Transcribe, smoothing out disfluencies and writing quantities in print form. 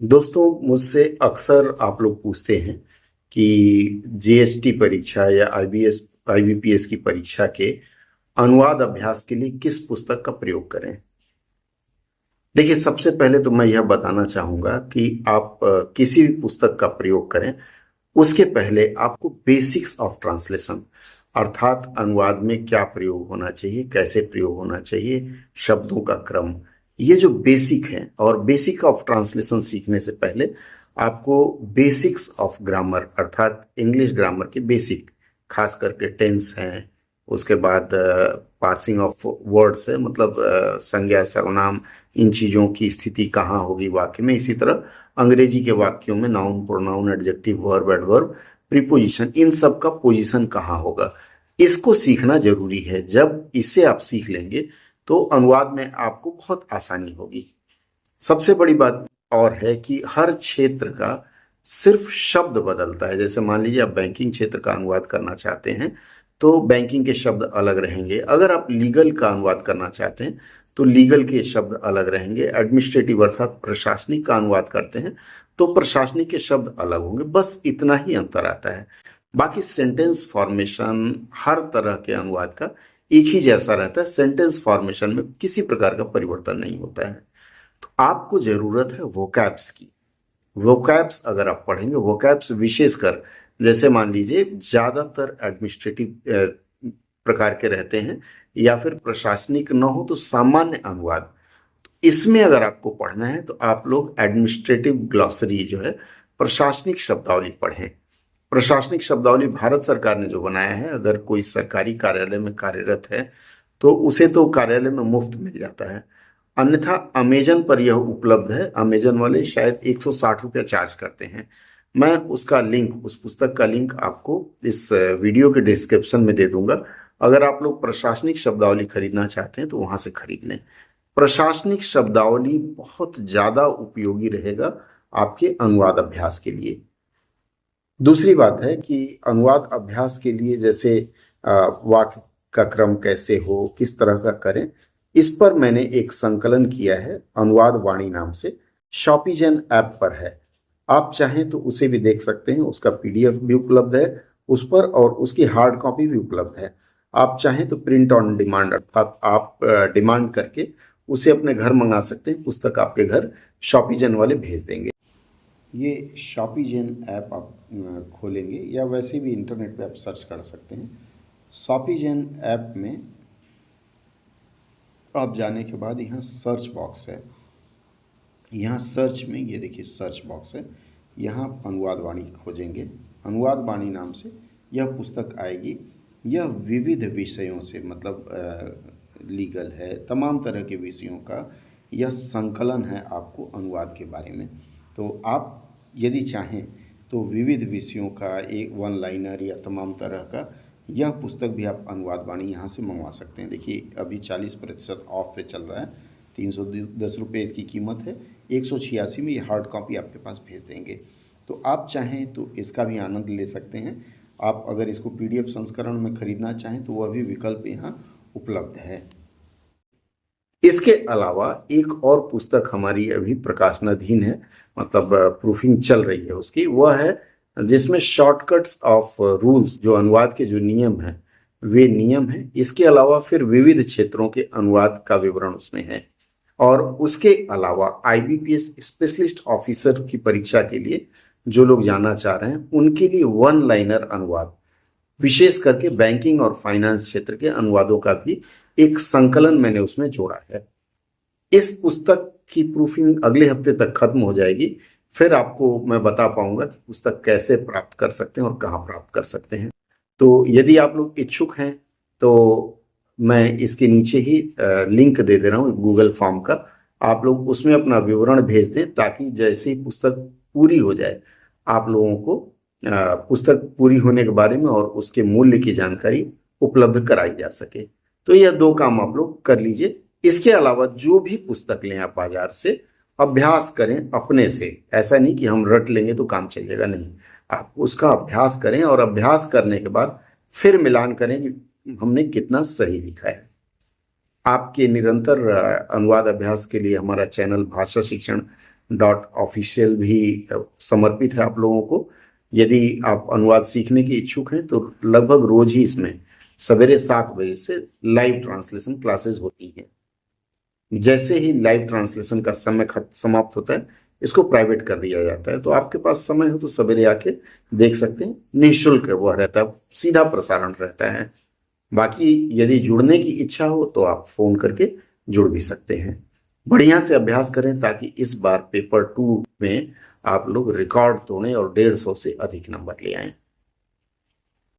दोस्तों, मुझसे अक्सर आप लोग पूछते हैं कि जीएसटी परीक्षा या आईबीएस आईबीपीएस की परीक्षा के अनुवाद अभ्यास के लिए किस पुस्तक का प्रयोग करें। देखिए, सबसे पहले तो मैं यह बताना चाहूंगा कि आप किसी भी पुस्तक का प्रयोग करें, उसके पहले आपको बेसिक्स ऑफ ट्रांसलेशन अर्थात अनुवाद में क्या प्रयोग होना चाहिए, कैसे प्रयोग होना चाहिए, शब्दों का क्रम, ये जो बेसिक है। और बेसिक ऑफ ट्रांसलेशन सीखने से पहले आपको बेसिक्स ऑफ ग्रामर अर्थात इंग्लिश ग्रामर के बेसिक, खास करके टेंस हैं, उसके बाद पार्सिंग ऑफ वर्ड्स है, मतलब संज्ञा सर्वनाम, इन चीज़ों की स्थिति कहाँ होगी वाक्य में। इसी तरह अंग्रेजी के वाक्यों में noun, pronoun, adjective, verb, adverb, preposition, इन सब का पोजीशन कहाँ होगा, इसको सीखना जरूरी है। जब इसे आप सीख लेंगे तो अनुवाद में आपको बहुत आसानी होगी। सबसे बड़ी बात और है कि हर क्षेत्र का सिर्फ शब्द बदलता है। जैसे मान लीजिए आप बैंकिंग क्षेत्र का अनुवाद करना चाहते हैं तो बैंकिंग के शब्द अलग रहेंगे। अगर आप लीगल का अनुवाद करना चाहते हैं तो लीगल के शब्द अलग रहेंगे। एडमिनिस्ट्रेटिव अर्थात प्रशासनिक का अनुवाद करते हैं तो प्रशासनिक के शब्द अलग होंगे। बस इतना ही अंतर आता है। बाकी सेंटेंस फॉर्मेशन हर तरह के अनुवाद का एक ही जैसा रहता है। सेंटेंस फॉर्मेशन में किसी प्रकार का परिवर्तन नहीं होता है। तो आपको जरूरत है वोकैब्स की। वोकैब्स अगर आप पढ़ेंगे, वोकैब्स विशेषकर जैसे मान लीजिए ज्यादातर एडमिनिस्ट्रेटिव प्रकार के रहते हैं या फिर प्रशासनिक न हो तो सामान्य अनुवाद, तो इसमें अगर आपको पढ़ना है तो आप लोग एडमिनिस्ट्रेटिव ग्लॉसरी जो है, प्रशासनिक शब्दावली पढ़ें। प्रशासनिक शब्दावली भारत सरकार ने जो बनाया है, अगर कोई सरकारी कार्यालय में कार्यरत है तो उसे तो कार्यालय में मुफ्त मिल जाता है। अन्यथा अमेजन पर यह उपलब्ध है। अमेजन वाले शायद 160 रुपया चार्ज करते हैं। मैं उसका लिंक, उस पुस्तक का लिंक आपको इस वीडियो के डिस्क्रिप्शन में दे दूंगा। अगर आप लोग प्रशासनिक शब्दावली खरीदना चाहते हैं तो वहां से खरीद लें। प्रशासनिक शब्दावली बहुत ज्यादा उपयोगी रहेगा आपके अनुवाद अभ्यास के लिए। दूसरी बात है कि अनुवाद अभ्यास के लिए जैसे वाक्य का क्रम कैसे हो, किस तरह का करें, इस पर मैंने एक संकलन किया है अनुवाद वाणी नाम से। शॉपिजन ऐप पर है, आप चाहें तो उसे भी देख सकते हैं। उसका पीडीएफ भी उपलब्ध है उस पर और उसकी हार्ड कॉपी भी उपलब्ध है। आप चाहें तो प्रिंट ऑन डिमांड अर्थात आप डिमांड करके उसे अपने घर मंगा सकते हैं। पुस्तक आपके घर शॉपिजन वाले भेज देंगे। ये शॉपिजन ऐप आप खोलेंगे या वैसे भी इंटरनेट पे आप सर्च कर सकते हैं। शॉपिजन ऐप में आप जाने के बाद यहाँ सर्च बॉक्स है। यहाँ सर्च में ये देखिए सर्च बॉक्स है, यहाँ अनुवाद वाणी खोजेंगे। अनुवाद वाणी नाम से यह पुस्तक आएगी। यह विविध विषयों से, मतलब लीगल है, तमाम तरह के विषयों का यह संकलन है आपको अनुवाद के बारे में। तो आप यदि चाहें तो विविध विषयों का एक वन लाइनर या तमाम तरह का यह पुस्तक भी आप अनुवाद वाणी यहाँ से मंगवा सकते हैं। देखिए अभी 40% ऑफ पे चल रहा है, 310 रुपये इसकी कीमत है। 186 में ये हार्ड कॉपी आपके पास भेज देंगे। तो आप चाहें तो इसका भी आनंद ले सकते हैं। आप अगर इसको पीडीएफ संस्करण में खरीदना चाहें तो वह भी विकल्प यहाँ उपलब्ध है। इसके अलावा एक और पुस्तक हमारी अभी प्रकाशनाधीन है, मतलब प्रूफिंग चल रही है उसकी, वह है जिसमें शॉर्टकट्स ऑफ रूल्स, जो अनुवाद के जो नियम हैं वे नियम हैं। इसके अलावा फिर विविध क्षेत्रों के अनुवाद का विवरण उसमें है। और उसके अलावा आईबीपीएस स्पेशलिस्ट ऑफिसर की परीक्षा के लिए जो लोग जाना चाह रहे हैं उनके लिए वन लाइनर अनुवाद, विशेष करके बैंकिंग और फाइनेंस क्षेत्र के अनुवादों का भी एक संकलन मैंने उसमें जोड़ा है। इस पुस्तक की प्रूफिंग अगले हफ्ते तक खत्म हो जाएगी। फिर आपको मैं बता पाऊंगा कि पुस्तक कैसे प्राप्त कर सकते हैं और कहाँ प्राप्त कर सकते हैं। तो यदि आप लोग इच्छुक हैं तो मैं इसके नीचे ही लिंक दे दे रहा हूँ गूगल फॉर्म का। आप लोग उसमें अपना विवरण भेज दें ताकि जैसे ही पुस्तक पूरी हो जाए आप लोगों को पुस्तक पूरी होने के बारे में और उसके मूल्य की जानकारी उपलब्ध कराई जा सके। तो यह दो काम आप लोग कर लीजिए। इसके अलावा जो भी पुस्तक लें आप बाजार से, अभ्यास करें अपने से। ऐसा नहीं कि हम रट लेंगे तो काम चलेगा, नहीं। आप उसका अभ्यास करें और अभ्यास करने के बाद फिर मिलान करें कि हमने कितना सही लिखा है। आपके निरंतर अनुवाद अभ्यास के लिए हमारा चैनल भाषा शिक्षण डॉट ऑफिशियल भी समर्पित है आप लोगों को। यदि आप अनुवाद सीखने के इच्छुक हैं तो लगभग रोज ही इसमें सवेरे 7 बजे से लाइव ट्रांसलेशन क्लासेस होती हैं। जैसे ही लाइव ट्रांसलेशन का समय समाप्त होता है, इसको प्राइवेट कर दिया जाता है। तो आपके पास समय हो तो सवेरे आके देख सकते हैं, निःशुल्क वह रहता है, सीधा प्रसारण रहता है। बाकी यदि जुड़ने की इच्छा हो तो आप फोन करके जुड़ भी सकते हैं। बढ़िया से अभ्यास करें ताकि इस बार पेपर 2 में आप लोग रिकॉर्ड तोड़ें और 150 से अधिक नंबर ले आएं।